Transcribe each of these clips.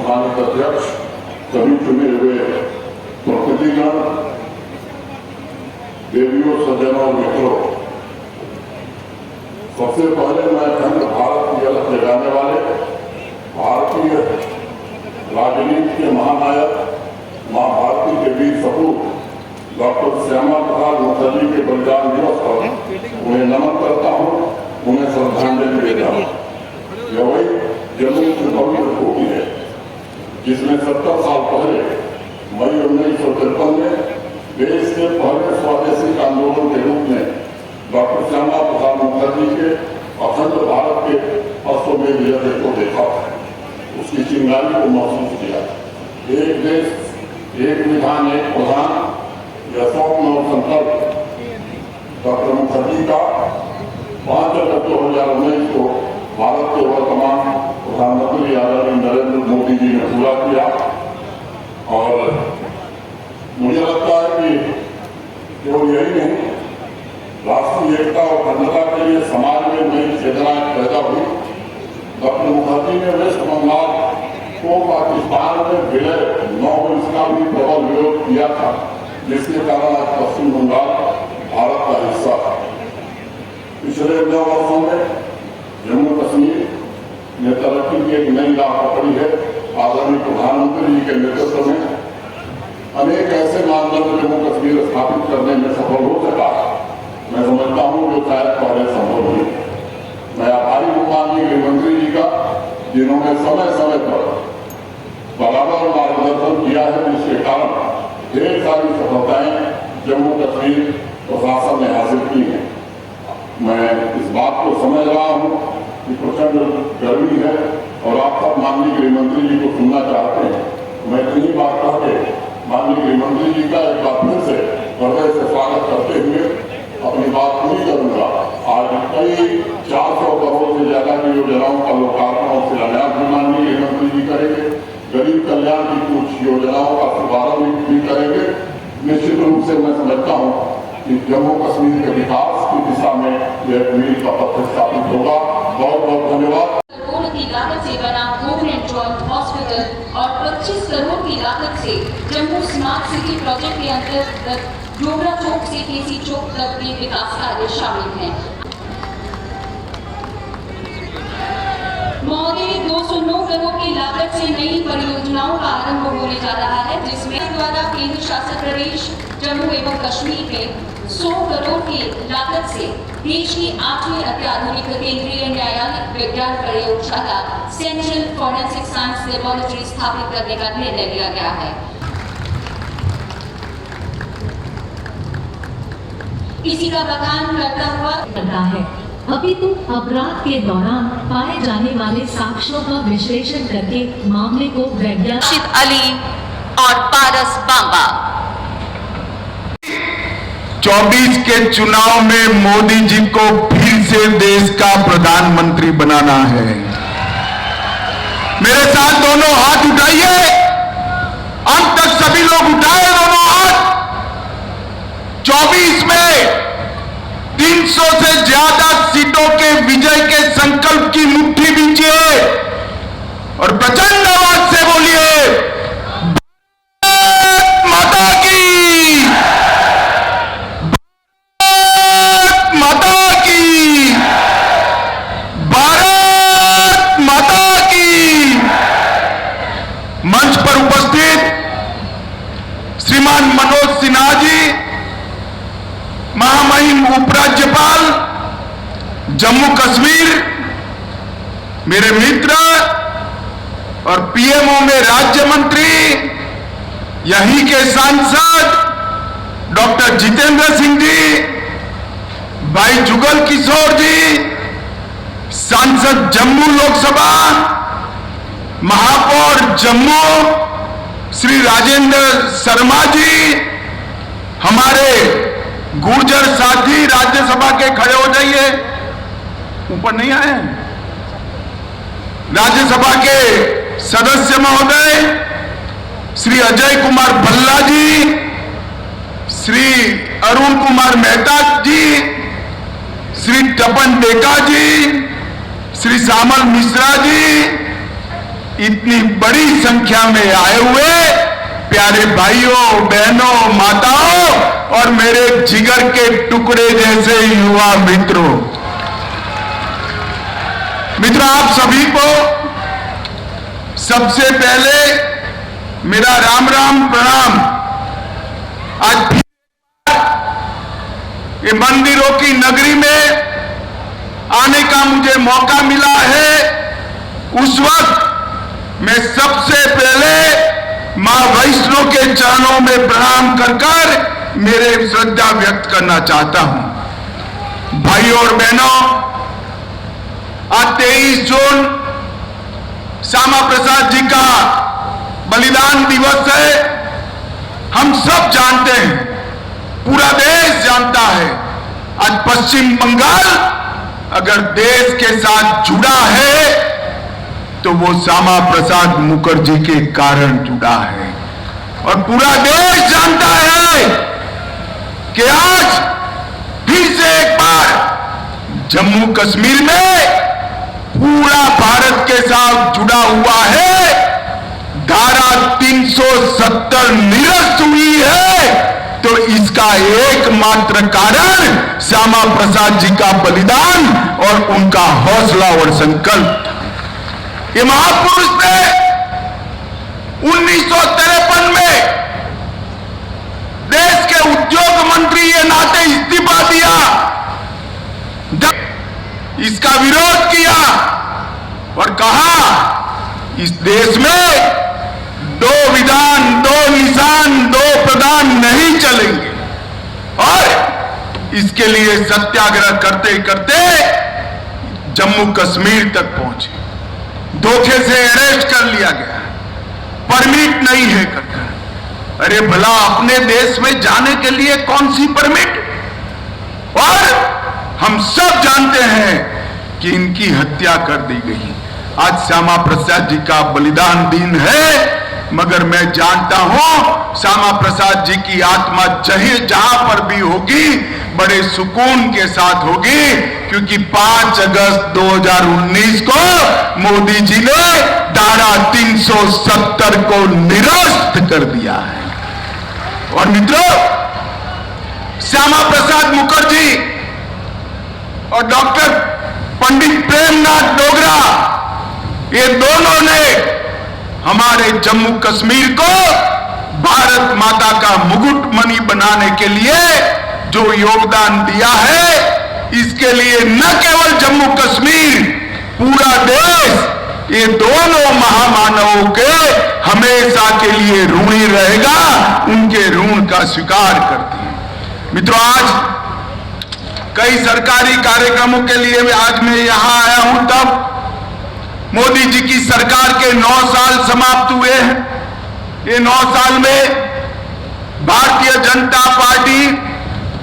सम्मानित अध्यक्ष, सभी चुने हुए प्रतिनिधिगण, देवियों, सज्जनों और मित्रों, सबसे पहले मैं अखंड भारत की अलख जगाने वाले भारतीय राजनीति के महानायक मां भारती के वीर सपूत डॉक्टर श्यामा प्रसाद मुखर्जी के बलिदान दिवस पर उन्हें नमन करता हूं, उन्हें श्रद्धांजलि देता हूं। यह वही जम्मू की पवित्र भूमि है जिसमें 70 साल पहले मई 1953 में देश के पहले स्वदेशी आंदोलन के रूप में डॉक्टर श्यामा प्रसाद मुखर्जी के अखंड भारत के अश्वमेध यज्ञ को देखा, उसकी चिंगारी को महसूस किया। एक देश, एक विधान, एक प्रधान, यह स्वप्न और संकल्प डॉक्टर मुखर्जी का 5 अगस्त 2019 को भारत के वर्तमान प्रधानमंत्री आदरणीय नरेंद्र मोदी जी ने पूरा किया। और मुझे लगता है कि केवल यही नहीं, राष्ट्रीय एकता और अखंडता के लिए समाज में नई चेतना पैदा हुई। डॉक्टर मुखर्जी ने वेस्ट बंगाल को पाकिस्तान में विलय 9 इसका भी प्रबल विरोध किया था, जिसके कारण आज पश्चिम बंगाल भारत का हिस्सा है। पिछले 9 वर्षों में जम्मू कश्मीर ने तरक्की की एक नई राह पकड़ी है। आदरणीय प्रधानमंत्री जी के नेतृत्व में अनेक ऐसे मानदंड जम्मू कश्मीर स्थापित करने में सफल हो सका, मैं समझता हूं, जो शायद पहले संभव नहीं। मैं आभारी हूं माननीय गृहमंत्री जी का, जिन्होंने समय समय पर बराबर मार्गदर्शन किया है, जिसके कारण ढेर सारी सफलताएं जम्मू कश्मीर प्रशासन ने हासिल की हैं। मैं इस बात को समझ रहा हूं कि प्रचंड गर्मी है और आप सब माननीय गृहमंत्री जी को सुनना चाहते हैं। मैं इतनी बात कहते माननीय गृहमंत्री जी का एक बार फिर से हृदय से स्वागत करते हुए अपनी बात पूरी करूंगा। आज कई 400 करोड़ से ज्यादा की योजनाओं का लोकार्पण और शिलान्यास भी माननीय गृहमंत्री जी करेंगे। गरीब कल्याण की कुछ योजनाओं का शुभारंभ भी करेंगे। निश्चित रूप से मैं समझता हूं कि जम्मू कश्मीर के विकास की दिशा में यह मील का पत्थर स्थापित होगा। बहुत बहुत धन्यवाद। करोड़ की लागत से बना गवर्नमेंट जॉइंट हॉस्पिटल और 25 करोड़ की लागत से जम्मू स्मार्ट सिटी प्रोजेक्ट के अंतर्गत डोगरा चौक से केसी चौक तक के विकास कार्य शामिल हैं। महोदय, 209 करोड़ की लागत से नई परियोजनाओं का आरंभ होने जा रहा है, जिसमें द्वारा केंद्र शासित प्रदेश जम्मू एवं कश्मीर में 100 करोड़ की लागत से देश की 8वीं अत्याधुनिक केंद्रीय न्यायालयिक विज्ञान प्रयोगशाला सेंट्रल फॉरेंसिक साइंस लेबोरेटरी स्थापित करने का निर्णय लिया गया है। इसी का बखान करता है। अभी तो अपराध के दौरान पाए जाने वाले साक्ष्यों का विश्लेषण करके मामले को वैज्ञानिक अली और पारस बांबा। 24 के चुनाव में मोदी जी को फिर से देश का प्रधानमंत्री बनाना है। मेरे साथ दोनों हाथ उठाइए। अब तक सभी लोग उठाए दोनों हाथ। 24 में 300 से ज्यादा सीटों के विजय के संकल्प की मुट्ठी बींचिए और प्रचंड आवाज से बोलिए, भारत माता की, भारत माता की, भारत माता की। मंच पर उपस्थित श्रीमान मनोज सिन्हा जी, महामहिम उपराज्यपाल जम्मू कश्मीर, मेरे मित्र और पीएमओ में राज्य मंत्री, यहीं के सांसद डॉक्टर जितेंद्र सिंह जी, भाई जुगल किशोर जी, सांसद जम्मू लोकसभा, महापौर जम्मू श्री राजेंद्र शर्मा जी, हमारे गुर्जर साथी राज्यसभा के खड़े हो जाइए, ऊपर नहीं आए। राज्यसभा के सदस्य महोदय श्री अजय कुमार भल्ला जी, श्री अरुण कुमार मेहता जी, श्री तपन टेका जी, श्री श्यामल मिश्रा जी, इतनी बड़ी संख्या में आए हुए प्यारे भाइयों, बहनों, माताओं और मेरे जिगर के टुकड़े जैसे युवा मित्रों, आप सभी को सबसे पहले मेरा राम राम प्रणाम। आज फिर ये मंदिरों की नगरी में आने का मुझे मौका मिला है। उस वक्त मैं सबसे पहले मां वैष्णो के चरणों में प्रणाम कर मेरे श्रद्धा व्यक्त करना चाहता हूं। भाइयों और बहनों, आज 23 जून श्यामा प्रसाद जी का बलिदान दिवस है। हम सब जानते हैं, पूरा देश जानता है, आज पश्चिम बंगाल अगर देश के साथ जुड़ा है तो वो श्यामा प्रसाद मुखर्जी के कारण जुड़ा है। और पूरा देश जानता है कि आज फिर से एक बार जम्मू कश्मीर में पूरा भारत के साथ जुड़ा हुआ है। धारा 370 निरस्त हुई है तो इसका एकमात्र कारण श्यामा प्रसाद जी का बलिदान और उनका हौसला और संकल्प। ये महापुरुष ने 1953 में देश के उद्योग मंत्री के नाते इस्तीफा दिया, इसका विरोध किया और कहा इस देश में दो विधान, दो निशान, दो प्रधान नहीं चलेंगे। और इसके लिए सत्याग्रह करते करते जम्मू कश्मीर तक पहुंचे। धोखे से अरेस्ट कर लिया गया, परमिट नहीं है कर। अरे भला अपने देश में जाने के लिए कौन सी परमिट? और हम सब जानते हैं कि इनकी हत्या कर दी गई। आज श्यामा प्रसाद जी का बलिदान दिन है, मगर मैं जानता हूं श्यामा प्रसाद जी की आत्मा चाहे जहां पर भी होगी बड़े सुकून के साथ होगी, क्योंकि 5 अगस्त 2019 को मोदी जी ने धारा 370 को निरस्त कर दिया है। और मित्रों, श्यामा प्रसाद मुखर्जी और डॉक्टर पंडित प्रेमनाथ डोगरा, ये दोनों ने हमारे जम्मू कश्मीर को भारत माता का मुकुटमणि बनाने के लिए जो योगदान दिया है, इसके लिए न केवल जम्मू कश्मीर, पूरा देश ये दोनों महामानवों के हमेशा के लिए ऋणी रहेगा, उनके ऋण का स्वीकार करती है। मित्रों, आज कई सरकारी कार्यक्रमों के लिए आज मैं यहां आया हूं, तब मोदी जी की सरकार के 9 साल समाप्त हुए हैं। ये 9 साल में भारतीय जनता पार्टी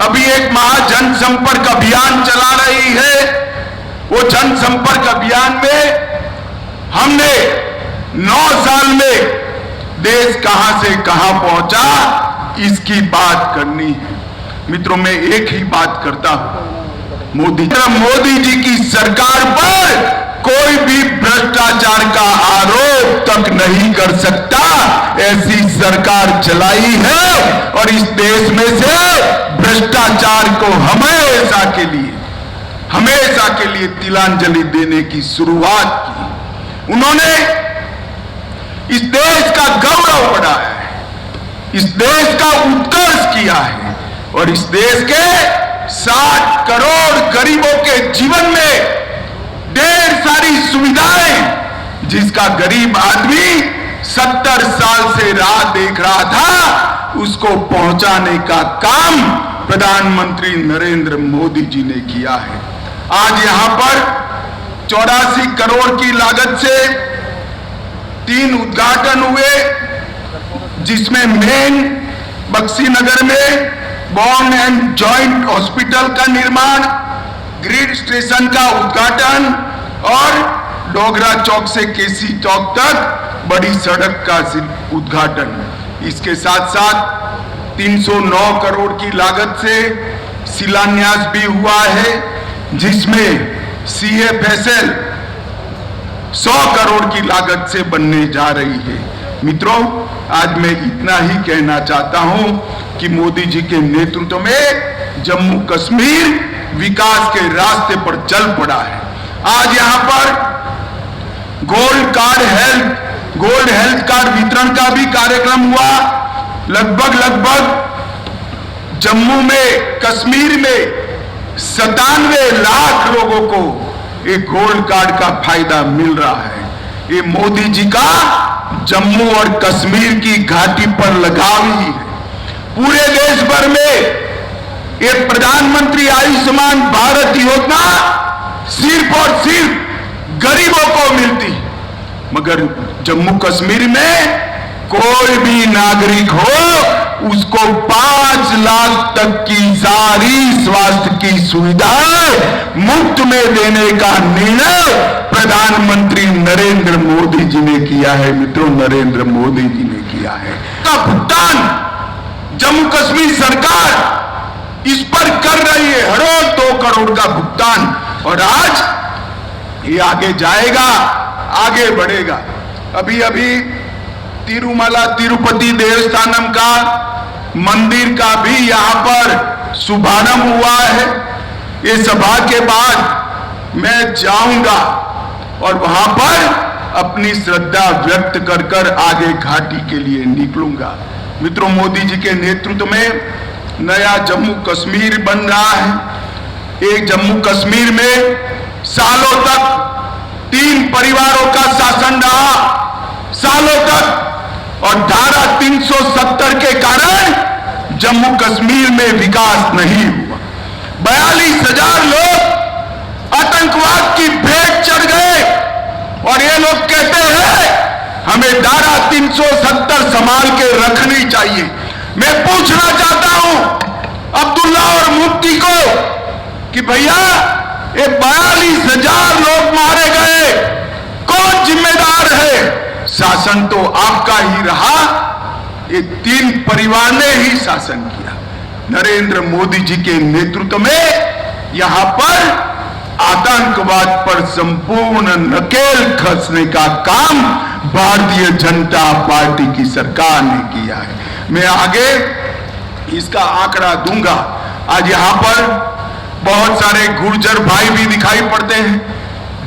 अभी एक महाजन संपर्क अभियान चला रही है। वो जन संपर्क अभियान में हमने 9 साल में देश कहां से कहां पहुंचा, इसकी बात करनी है। मित्रों, मैं एक ही बात करता हूं, मोदी जी की सरकार पर कोई भी भ्रष्टाचार का आरोप तक नहीं कर सकता। ऐसी सरकार चलाई है और इस देश में से भ्रष्टाचार को हमेशा के लिए तिलांजलि देने की शुरुआत की। उन्होंने इस देश का गौरव बढ़ाया है, इस देश का उत्कर्ष किया है और इस देश के 60 करोड़ गरीबों के जीवन में ढेर सारी सुविधाएं, जिसका गरीब आदमी 70 साल से राह देख रहा था, उसको पहुंचाने का काम प्रधानमंत्री नरेंद्र मोदी जी ने किया है। आज यहां पर 84 करोड़ की लागत से 3 उद्घाटन हुए, जिसमें मेन बक्सीनगर में बॉर्न एंड जॉइंट हॉस्पिटल का निर्माण, ग्रिड स्टेशन का उद्घाटन और डोगरा चौक से केसी चौक तक बड़ी सड़क का उद्घाटन। इसके साथ साथ 309 करोड़ की लागत से शिलान्यास भी हुआ है, जिसमें CFSL 100 करोड़ की लागत से बनने जा रही है। मित्रों, आज मैं इतना ही कहना चाहता हूं कि मोदी जी के नेतृत्व में जम्मू कश्मीर विकास के रास्ते पर चल पड़ा है। आज यहां पर गोल्ड हेल्थ कार्ड वितरण का भी कार्यक्रम हुआ। लगभग जम्मू में, कश्मीर में 97 लाख लोगों को एक गोल्ड कार्ड का फायदा मिल रहा है। ये मोदी जी का जम्मू और कश्मीर की घाटी पर लगाव ही है। पूरे देश भर में ये प्रधानमंत्री आयुष्मान भारत योजना सिर्फ और सिर्फ गरीबों को मिलती, मगर जम्मू कश्मीर में कोई भी नागरिक हो उसको 5 लाख तक की सारी स्वास्थ्य की सुविधाएं मुफ्त में देने का निर्णय प्रधानमंत्री नरेंद्र मोदी जी ने किया है। मित्रों, नरेंद्र मोदी जी ने किया है। का भुगतान जम्मू कश्मीर सरकार इस पर कर रही है, हर रोज 2 करोड़ का भुगतान, और आज ये आगे जाएगा, आगे बढ़ेगा। अभी तिरुमला तिरुपति देवस्थानम का मंदिर का भी यहां पर शुभारंभ हुआ है। ये सभा के बाद मैं जाऊंगा और वहां पर अपनी श्रद्धा व्यक्त कर आगे घाटी के लिए निकलूंगा। मित्रों, मोदी जी के नेतृत्व में नया जम्मू कश्मीर बन रहा है। एक जम्मू कश्मीर में सालों तक 3 परिवारों का शासन रहा, सालों तक, और धारा 370 के कारण जम्मू कश्मीर में विकास नहीं हुआ। 42,000 लोग आतंकवाद की भेंट चढ़ गए, और ये लोग कहते हैं हमें धारा 370 संभाल के रखनी चाहिए। मैं पूछना चाहता हूं अब्दुल्ला और मुफ्ती को कि भैया, ये 42,000 लोग मारे गए, कौन जिम्मेदार है? शासन तो आपका ही रहा, ये 3 परिवार ने ही शासन किया। नरेंद्र मोदी जी के नेतृत्व में यहां पर आतंकवाद पर संपूर्ण नकेल कसने का काम भारतीय जनता पार्टी की सरकार ने किया है। मैं आगे इसका आंकड़ा दूंगा। आज यहां पर बहुत सारे गुर्जर भाई भी दिखाई पड़ते हैं,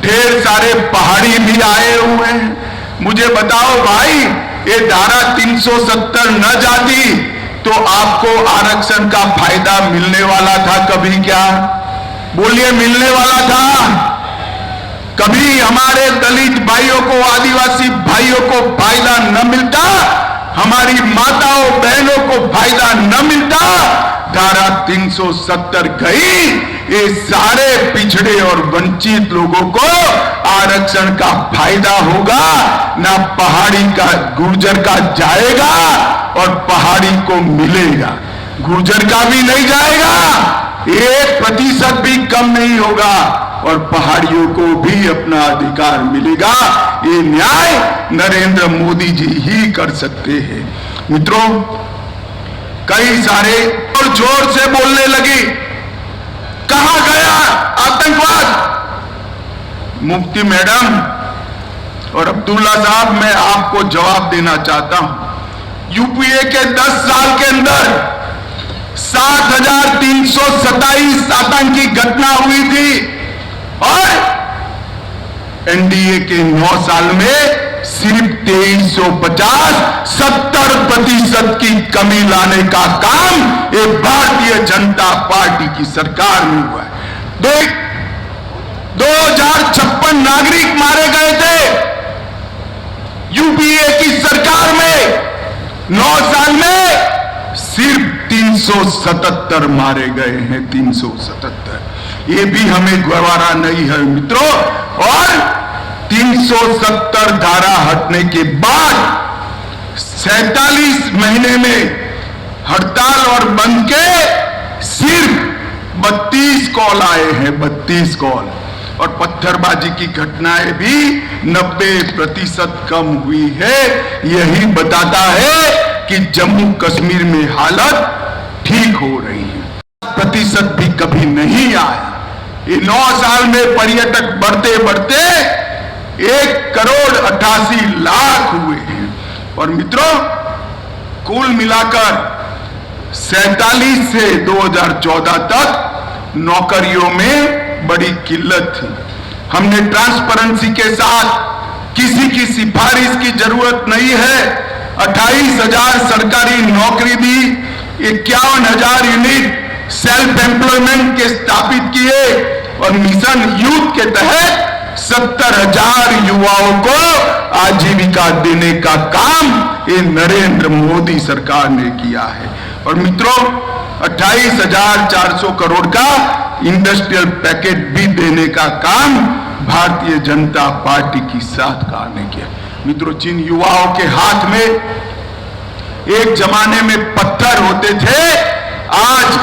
ढेर सारे पहाड़ी भी आए हुए हैं। मुझे बताओ भाई, ये धारा 370 न जाती तो आपको आरक्षण का फायदा मिलने वाला था कभी? क्या बोलिए, मिलने वाला था कभी? हमारे दलित भाइयों को, आदिवासी भाइयों को फायदा न मिलता, हमारी माताओं बहनों को फायदा न मिलता। धारा 370 गई, ये सारे पिछड़े और वंचित लोगों को आरक्षण का फायदा होगा, ना पहाड़ी का गुर्जर का जाएगा और पहाड़ी को मिलेगा। गुर्जर का भी नहीं जाएगा, 1% भी कम नहीं होगा, और पहाड़ियों को भी अपना अधिकार मिलेगा। ये न्याय नरेंद्र मोदी जी ही कर सकते हैं। मित्रों, कई सारे और जोर से बोलने लगी, कहां गया आतंकवाद? मुफ्ती मैडम और अब्दुल्ला साहब, मैं आपको जवाब देना चाहता हूं। यूपीए के 10 साल के अंदर 7,327 आतंकी घटना हुई थी, और एनडीए के 9 साल में सिर्फ 2350, 70% की कमी लाने का काम ये भारतीय जनता पार्टी की सरकार में हुआ है। 2056 नागरिक मारे गए थे यूपीए की सरकार में, 9 साल में सिर्फ 377 मारे गए हैं। 377, ये भी हमें गवारा नहीं है मित्रों। और 370 धारा हटने के बाद 47 महीने में हड़ताल और बंद के सिर्फ 32 कॉल आए हैं, 32 कॉल। और पत्थरबाजी की घटनाएं भी 90% कम हुई है। यही बताता है कि जम्मू कश्मीर में हालत ठीक हो रही है। प्रतिशत भी कभी नहीं आया। ये 9 साल में पर्यटक बढ़ते बढ़ते 1,88,00,000 हुए हैं। और मित्रों, कुल मिलाकर 47 से 2014 तक नौकरियों में बड़ी किल्लत थी। हमने ट्रांसपेरेंसी के साथ, किसी की सिफारिश की जरूरत नहीं है, 28,000 सरकारी नौकरी दी, 51,000 यूनिट सेल्फ एम्प्लॉयमेंट के स्थापित किए और मिशन यूथ के तहत 70,000 युवाओं को आजीविका देने का काम ये नरेंद्र मोदी सरकार ने किया है। और मित्रों, 28,400 करोड़ का इंडस्ट्रियल पैकेज भी देने का काम भारतीय जनता पार्टी की सरकार ने किया। मित्रों, जिन युवाओं के हाथ में एक जमाने में पत्थर होते थे, आज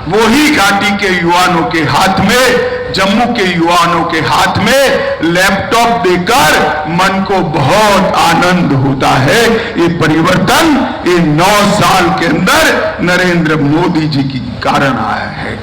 वही घाटी के युवाओं के हाथ में, जम्मू के युवाओं के हाथ में लैपटॉप देकर मन को बहुत आनंद होता है। ये परिवर्तन ये 9 साल के अंदर नरेंद्र मोदी जी के कारण आया है।